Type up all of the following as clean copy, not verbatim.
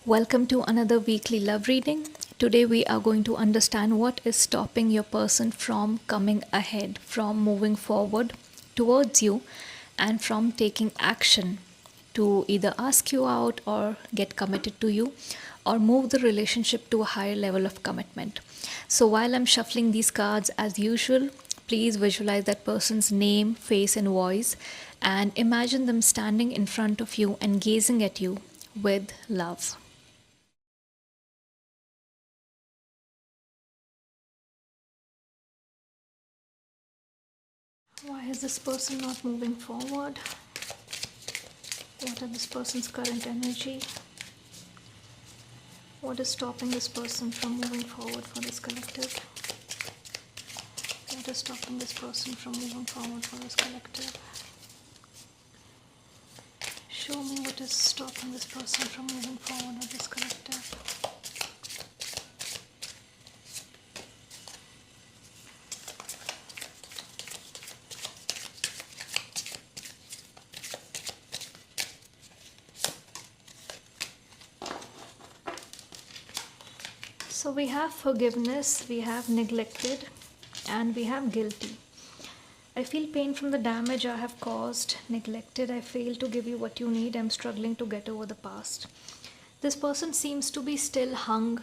Welcome to another weekly love reading. Today we are going to understand what is stopping your person from coming ahead, from moving forward towards you, and from taking action to either ask you out or get committed to you or move the relationship to a higher level of commitment. So while I'm shuffling these cards as usual, please visualize that person's name, face, and voice and imagine them standing in front of you and gazing at you with love. Why is this person not moving forward? What are this person's current energy? What is stopping this person from moving forward for this collective? What is stopping this person from moving forward for this collective? Show me what is stopping this person from moving forward with this collective. So we have forgiveness, we have neglected, and we have guilty. I feel pain from the damage I have caused, neglected, I fail to give you what you need, I'm struggling to get over the past. This person seems to be still hung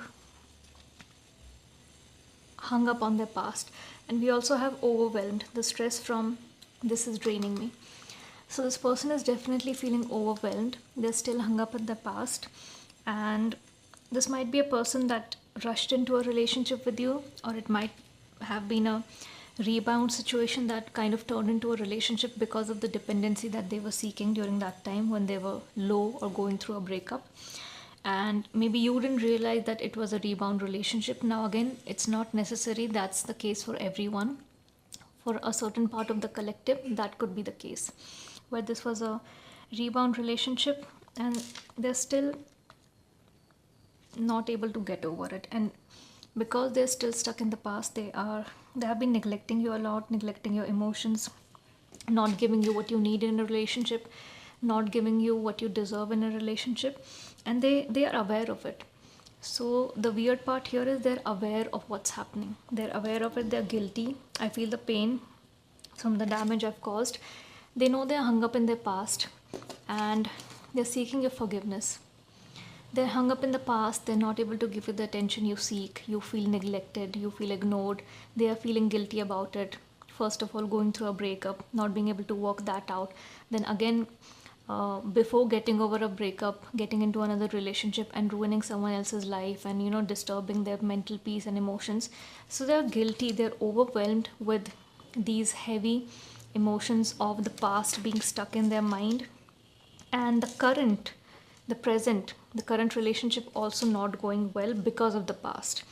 up on their past. And we also have overwhelmed, the stress from this is draining me. So this person is definitely feeling overwhelmed. They're still hung up at the past. And this might be a person that rushed into a relationship with you, or it might have been a rebound situation that kind of turned into a relationship because of the dependency that they were seeking during that time when they were low or going through a breakup. And maybe you didn't realize that it was a rebound relationship. Now again, it's not necessary that's the case for everyone. For a certain part of the collective, that could be the case, where this was a rebound relationship and they're still not able to get over it. And because they're still stuck in the past, they have been neglecting you a lot, neglecting your emotions, not giving you what you need in a relationship, not giving you what you deserve in a relationship, and they are aware of it. So the weird part here is they're aware of what's happening, they're aware of it, they're guilty. I feel the pain from the damage I've caused. They know they're hung up in their past and they're seeking your forgiveness. They're hung up in the past, they're not able to give you the attention you seek, you feel neglected, you feel ignored, they are feeling guilty about it. First of all, going through a breakup, not being able to work that out, then again, before getting over a breakup, getting into another relationship and ruining someone else's life and disturbing their mental peace and emotions. So they're guilty, they're overwhelmed with these heavy emotions of the past being stuck in their mind, and the current relationship also not going well because of the past.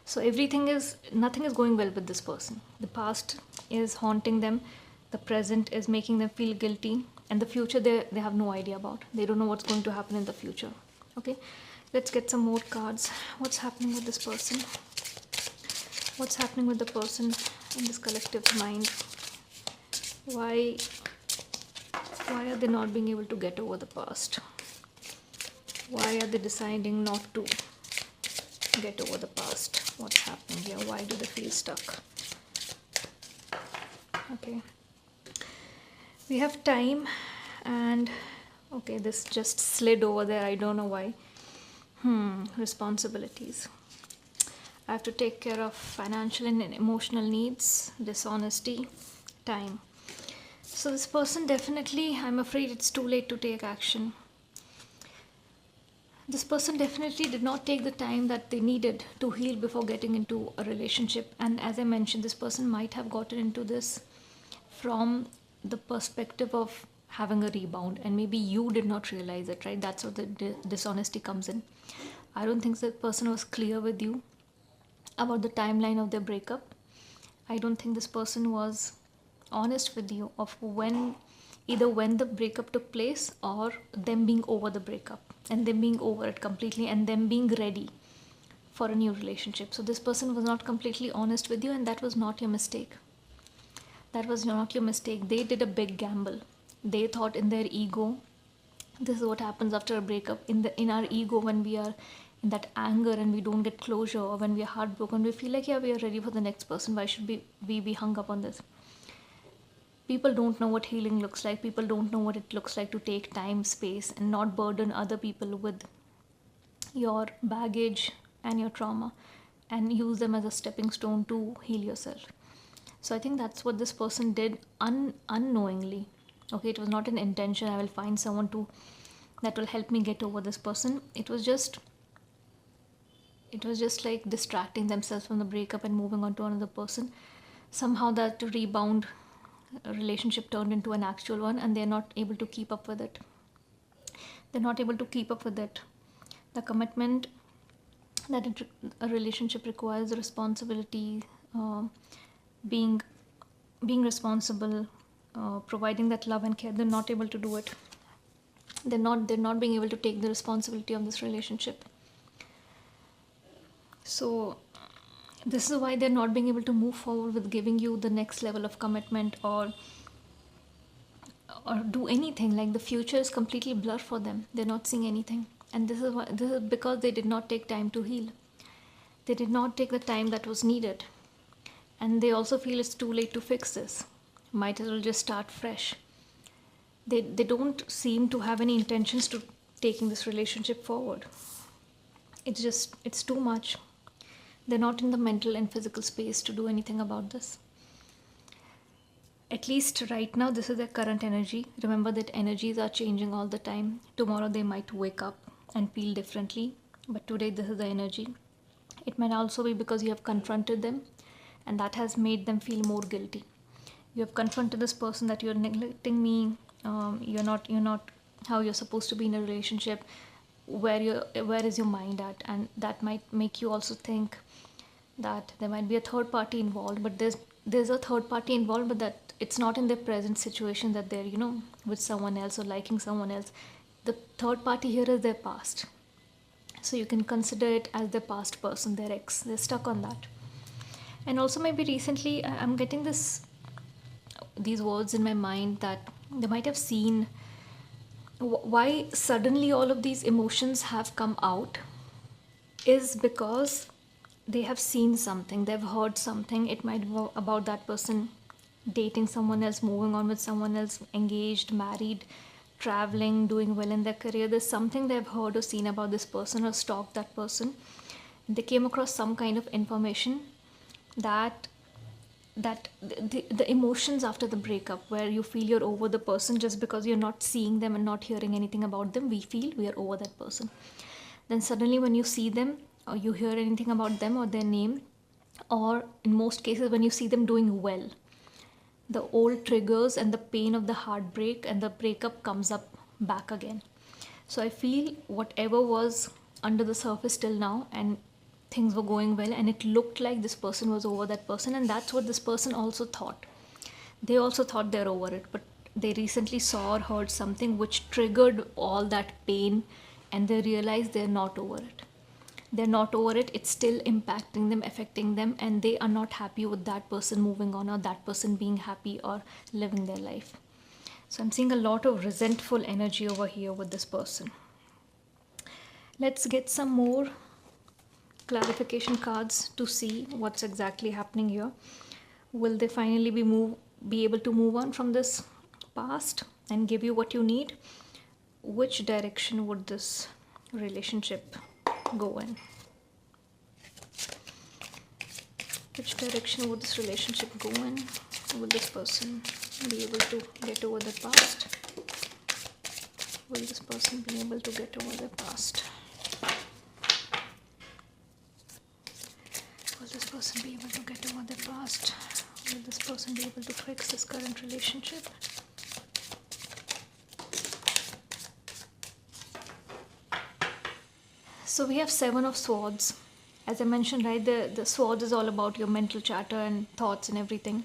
So nothing is going well with this person. The past is haunting them, the present is making them feel guilty, and the future they have no idea about. They don't know what's going to happen in the future. Okay, let's get some more cards. What's happening with this person? What's happening with the person in this collective's mind? Why are they not being able to get over the past? Why are they deciding not to get over the past? What's happening here? Why do they feel stuck? Okay, we have time, and okay, this just slid over there, I don't know why. Responsibilities. I have to take care of financial and emotional needs, dishonesty, time. So this person definitely, I'm afraid it's too late to take action. This person definitely did not take the time that they needed to heal before getting into a relationship. And as I mentioned, this person might have gotten into this from the perspective of having a rebound, and maybe you did not realize it, right? That's where the dishonesty comes in. I don't think that person was clear with you about the timeline of their breakup. I don't think this person was honest with you of either when the breakup took place or them being over the breakup and them being over it completely and them being ready for a new relationship. So this person was not completely honest with you, and that was not your mistake. That was not your mistake. They did a big gamble. They thought in their ego This is what happens after a breakup. In our ego, when we are in that anger and we don't get closure, or when we are heartbroken, we feel like, yeah, we are ready for the next person. Why should we be hung up on this? People don't know what healing looks like. People don't know what it looks like to take time, space, and not burden other people with your baggage and your trauma, and use them as a stepping stone to heal yourself. So I think that's what this person did unknowingly. Okay, it was not an intention. I will find someone to that will help me get over this person. It was just like distracting themselves from the breakup and moving on to another person. Somehow that rebound relationship turned into an actual one, and they're not able to keep up with it. They're not able to keep up with it. The commitment that a relationship requires, the responsibility, being responsible, providing that love and care. They're not able to do it. They're not being able to take the responsibility of this relationship. So this is why they're not being able to move forward with giving you the next level of commitment, or do anything. Like, the future is completely blurred for them. They're not seeing anything. And this is because they did not take time to heal. They did not take the time that was needed. And they also feel it's too late to fix this. Might as well just start fresh. They don't seem to have any intentions to taking this relationship forward. It's too much. They're not in the mental and physical space to do anything about this. At least right now, this is their current energy. Remember that energies are changing all the time. Tomorrow they might wake up and feel differently, but today this is the energy. It might also be because you have confronted them, and that has made them feel more guilty. You have confronted this person that you're neglecting me. You're not how you're supposed to be in a relationship. Where is your mind at? And that might make you also think that there might be a third party involved. But there's a third party involved, but that it's not in their present situation, that they're with someone else or liking someone else. The third party here is their past. So you can consider it as their past person, their ex. They're stuck on that. And also, maybe recently I'm getting these words in my mind that they might have seen why suddenly all of these emotions have come out is because they have seen something, they've heard something. It might be about that person dating someone else, moving on with someone else, engaged, married, traveling, doing well in their career. There's something they've heard or seen about this person, or stalked that person. They came across some kind of information that the emotions after the breakup, where you feel you're over the person just because you're not seeing them and not hearing anything about them. We feel we are over that person. Then suddenly when you see them, or you hear anything about them or their name, or in most cases when you see them doing well, the old triggers and the pain of the heartbreak and the breakup comes up back again. So I feel whatever was under the surface till now, and things were going well, and it looked like this person was over that person, and that's what this person also thought. They also thought they're over it, but they recently saw or heard something which triggered all that pain, and they realized they're not over it. They're not over it. It's still impacting them, affecting them, and they are not happy with that person moving on, or that person being happy or living their life. So I'm seeing a lot of resentful energy over here with this person. Let's get some more clarification cards to see what's exactly happening here. Will they finally be able to move on from this past and give you what you need? Which direction would this relationship go in? Which direction would this relationship go in? Will this person be able to get over the past? Will this person be able to get over the past? Will this person be able to get over the past? Will this person be able to fix this current relationship? So we have Seven of Swords. As I mentioned, right, the sword is all about your mental chatter and thoughts and everything.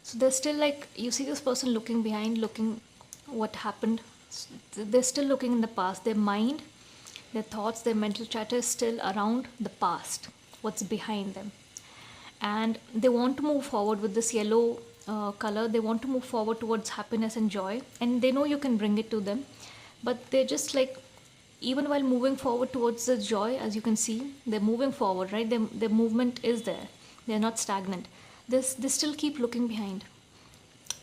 So there's still, like, you see this person looking behind, looking what happened. They're still looking in the past. Their mind, their thoughts, their mental chatter is still around the past, what's behind them. And they want to move forward with this yellow color. They want to move forward towards happiness and joy. And they know you can bring it to them. but they're just like, even while moving forward towards the joy, as you can see, they're moving forward, right? Their movement is there. They're not stagnant. They still keep looking behind.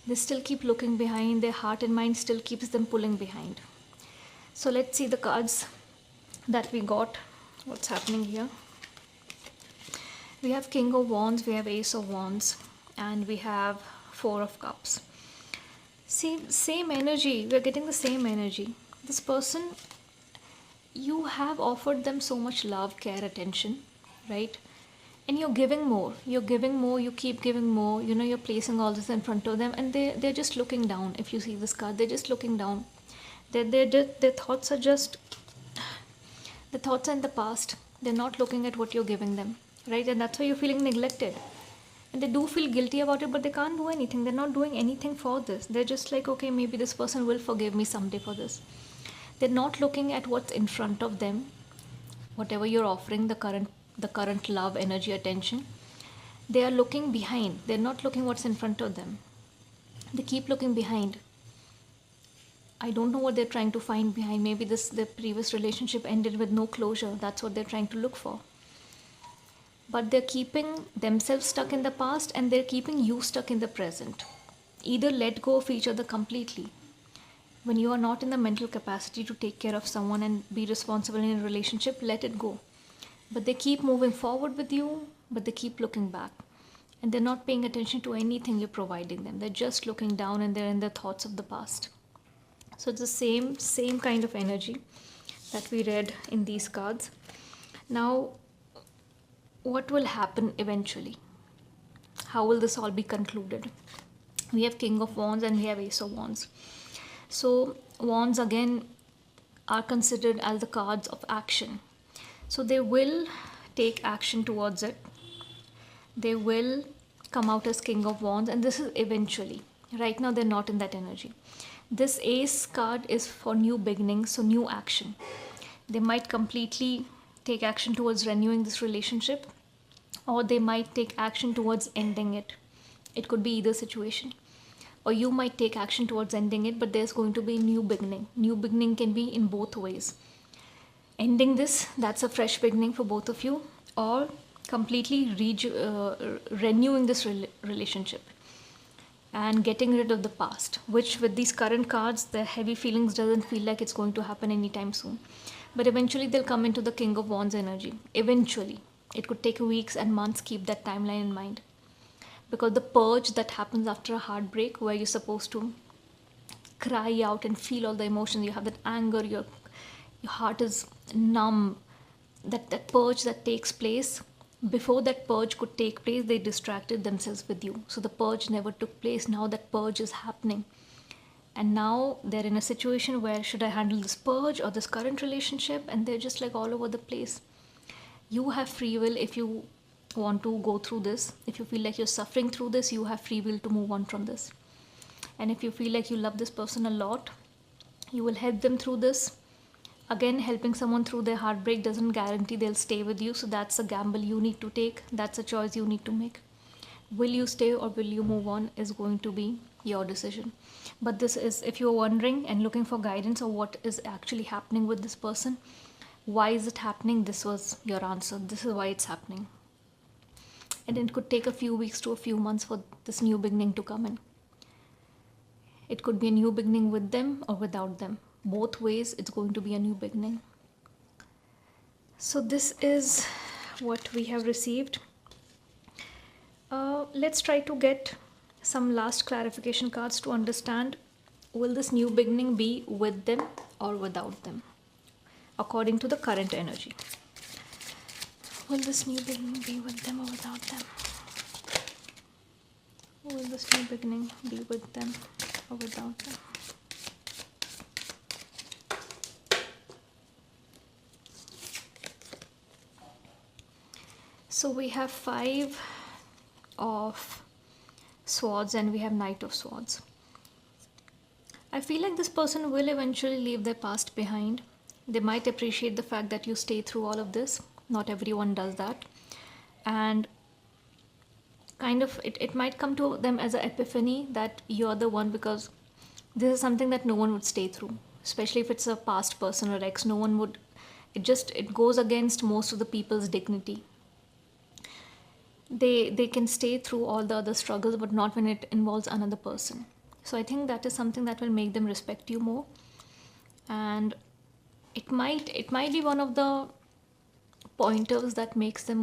They still keep looking behind. Their heart and mind still keeps them pulling behind. So let's see the cards that we got. What's happening here? We have King of Wands, we have Ace of Wands, and we have Four of Cups. See, same energy. We're getting the same energy. This person, you have offered them so much love, care, attention, right? And you're giving more. You're giving more. You keep giving more. You know, you're placing all this in front of them, and they're just looking down. If you see this card, they're just looking down. Their thoughts are just, the thoughts are in the past. They're not looking at what you're giving them, right? And that's why you're feeling neglected. And they do feel guilty about it, but they can't do anything. They're not doing anything for this. They're just like, okay, maybe this person will forgive me someday for this. They're not looking at what's in front of them, whatever you're offering, the current love, energy, attention. They are looking behind. They're not looking what's in front of them. They keep looking behind. I don't know what they're trying to find behind. Maybe their previous relationship ended with no closure. That's what they're trying to look for. But they're keeping themselves stuck in the past, and they're keeping you stuck in the present. Either let go of each other completely. When you are not in the mental capacity to take care of someone and be responsible in a relationship, let it go. But they keep moving forward with you, but they keep looking back. And they're not paying attention to anything you're providing them. They're just looking down, and they're in the thoughts of the past. So it's the same kind of energy that we read in these cards. Now, what will happen eventually? How will this all be concluded? We have King of Wands and we have Ace of Wands. So Wands again are considered as the cards of action. So they will take action towards it. They will come out as King of Wands, and this is eventually. Right now they're not in that energy. This Ace card is for new beginnings, so new action. They might completely take action towards renewing this relationship, or they might take action towards ending it. It could be either situation. Or you might take action towards ending it, but there's going to be a new beginning. New beginning can be in both ways. Ending this, that's a fresh beginning for both of you, or completely renewing this relationship and getting rid of the past, which with these current cards, the heavy feelings doesn't feel like it's going to happen anytime soon. But eventually they'll come into the King of Wands energy. Eventually. It could take weeks and months. Keep that timeline in mind. Because the purge that happens after a heartbreak, where you're supposed to cry out and feel all the emotions, you have that anger, your heart is numb, that purge that takes place, before that purge could take place, they distracted themselves with you. So the purge never took place. Now that purge is happening. And now they're in a situation where, should I handle this purge or this current relationship? And they're just like all over the place. You have free will if you want to go through this. If you feel like you're suffering through this, you have free will to move on from this. And if you feel like you love this person a lot, you will help them through this. Again, helping someone through their heartbreak doesn't guarantee they'll stay with you. So that's a gamble you need to take. That's a choice you need to make. Will you stay or will you move on is going to be your decision. But this is, if you're wondering and looking for guidance of what is actually happening with this person, why is it happening, this was your answer. This is why it's happening. And it could take a few weeks to a few months for this new beginning to come in. It could be a new beginning with them or without them. Both ways, it's going to be a new beginning. So this is what we have received. Let's try to get some last clarification cards to understand, will this new beginning be with them or without them, according to the current energy. Will this new beginning be with them or without them? Will this new beginning be with them or without them? So we have 5 of Swords and we have Knight of Swords. I feel like this person will eventually leave their past behind. They might appreciate the fact that you stay through all of this. Not everyone does that. And kind of it might come to them as an epiphany that you're the one, because this is something that no one would stay through. especially if it's a past person or ex. No one would, it goes against most of the people's dignity. They can stay through all the other struggles, but not when it involves another person. So I think that is something that will make them respect you more. And it might be one of the pointers that makes them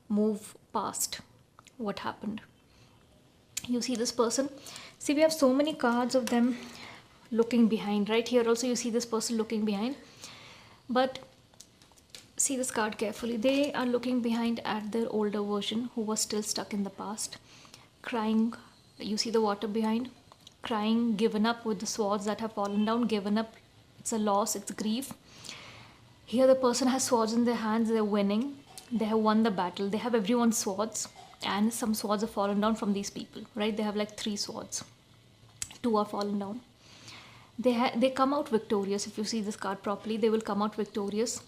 move past what happened. You see this person, see, we have so many cards of them looking behind. Right here also you see this person looking behind, but see this card carefully. They are looking behind at their older version who was still stuck in the past, crying. You see the water behind, crying, given up with the swords that have fallen down, given up. It's a loss, it's grief. Here the person has swords in their hands, they're winning, they have won the battle, they have everyone's swords, and some swords have fallen down from these people, right? They have like 3 swords, 2 are fallen down. They come out victorious. If you see this card properly, they will come out victorious.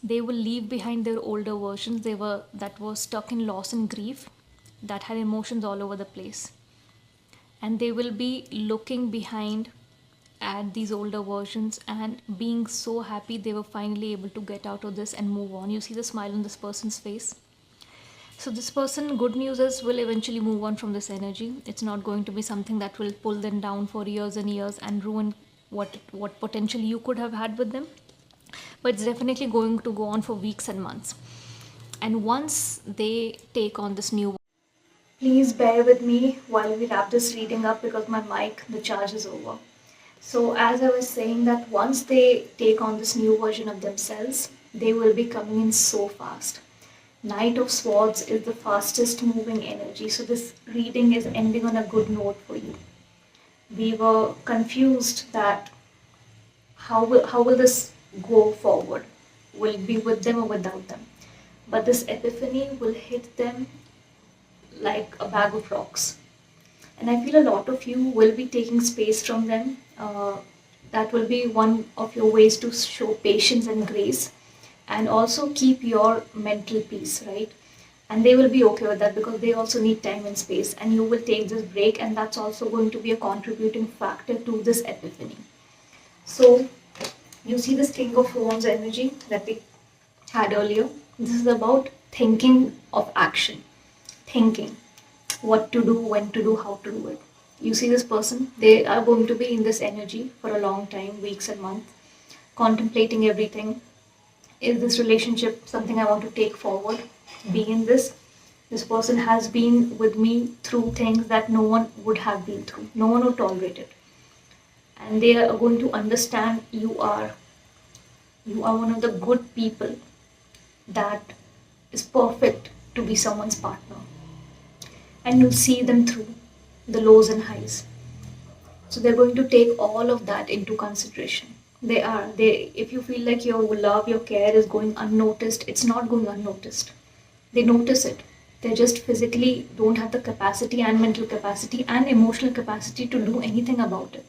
They will leave behind their older versions that were stuck in loss and grief, that had emotions all over the place, and they will be looking behind at these older versions and being so happy they were finally able to get out of this and move on. You see the smile on this person's face. So this person, good news is, will eventually move on from this energy. It's not going to be something that will pull them down for years and years and ruin what potential you could have had with them, but it's definitely going to go on for weeks and months. And once they take on this new, please bear with me while we wrap this reading up, because my mic, the charge is over. So as I was saying, that once they take on this new version of themselves, they will be coming in so fast. Knight of Swords is the fastest moving energy. So this reading is ending on a good note for you. We were confused that how will this go forward? Will it be with them or without them? But this epiphany will hit them like a bag of rocks. And I feel a lot of you will be taking space from them. That will be one of your ways to show patience and grace, and also keep your mental peace, right? And they will be okay with that, because they also need time and space, and you will take this break, and that's also going to be a contributing factor to this epiphany. So you see this King of Wands energy that we had earlier. This is about thinking of action, thinking what to do, when to do, how to do it. You see this person, they are going to be in this energy for a long time, weeks and months, contemplating everything. Is this relationship something I want to take forward? Being in this person has been with me through things that no one would have been through. No one would tolerate it. And they are going to understand you are one of the good people that is perfect to be someone's partner. And you see them through the lows and highs. So they're going to take all of that into consideration. If you feel like your love, your care is going unnoticed, it's not going unnoticed. They notice it. They just physically don't have the capacity and mental capacity and emotional capacity to do anything about it.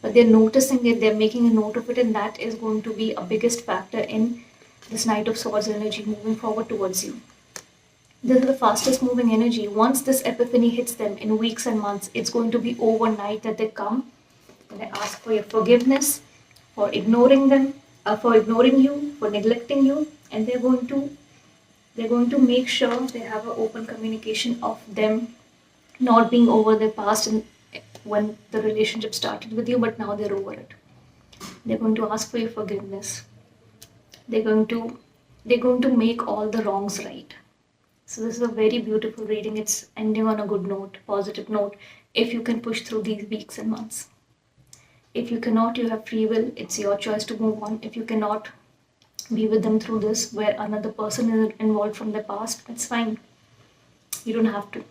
But they're noticing it, they're making a note of it, and that is going to be a biggest factor in this Knight of Swords energy moving forward towards you. This is the fastest moving energy. Once this epiphany hits them in weeks and months, it's going to be overnight that they come and they ask for your forgiveness for ignoring them, for ignoring you, for neglecting you, and they're going to make sure they have an open communication of them not being over their past and when the relationship started with you, but now they're over it. They're going to ask for your forgiveness. They're going to make all the wrongs right. So this is a very beautiful reading. It's ending on a good note, positive note, if you can push through these weeks and months. If you cannot, you have free will. It's your choice to move on. If you cannot be with them through this, where another person is involved from the past, that's fine. You don't have to.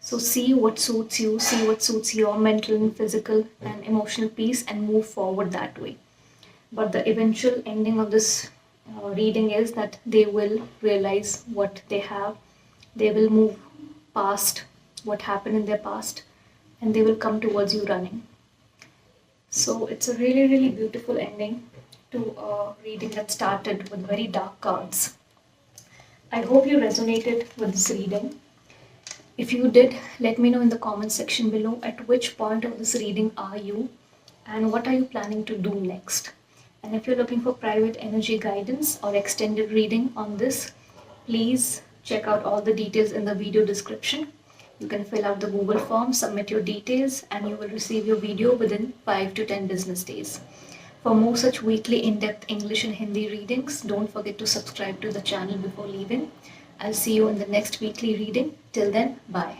So see what suits you, see what suits your mental and physical and emotional peace, and move forward that way. But the eventual ending of this reading is that they will realize what they have. They will move past what happened in their past, and they will come towards you running. So it's a really, really beautiful ending to a reading that started with very dark cards. I hope you resonated with this reading. If you did, let me know in the comment section below at which point of this reading are you. and what are you planning to do next. And if you're looking for private energy guidance or extended reading on this, please check out all the details in the video description. You can fill out the Google form, submit your details, and you will receive your video within 5 to 10 business days. For more such weekly in-depth English and Hindi readings, don't forget to subscribe to the channel before leaving. I'll see you in the next weekly reading. Till then, bye.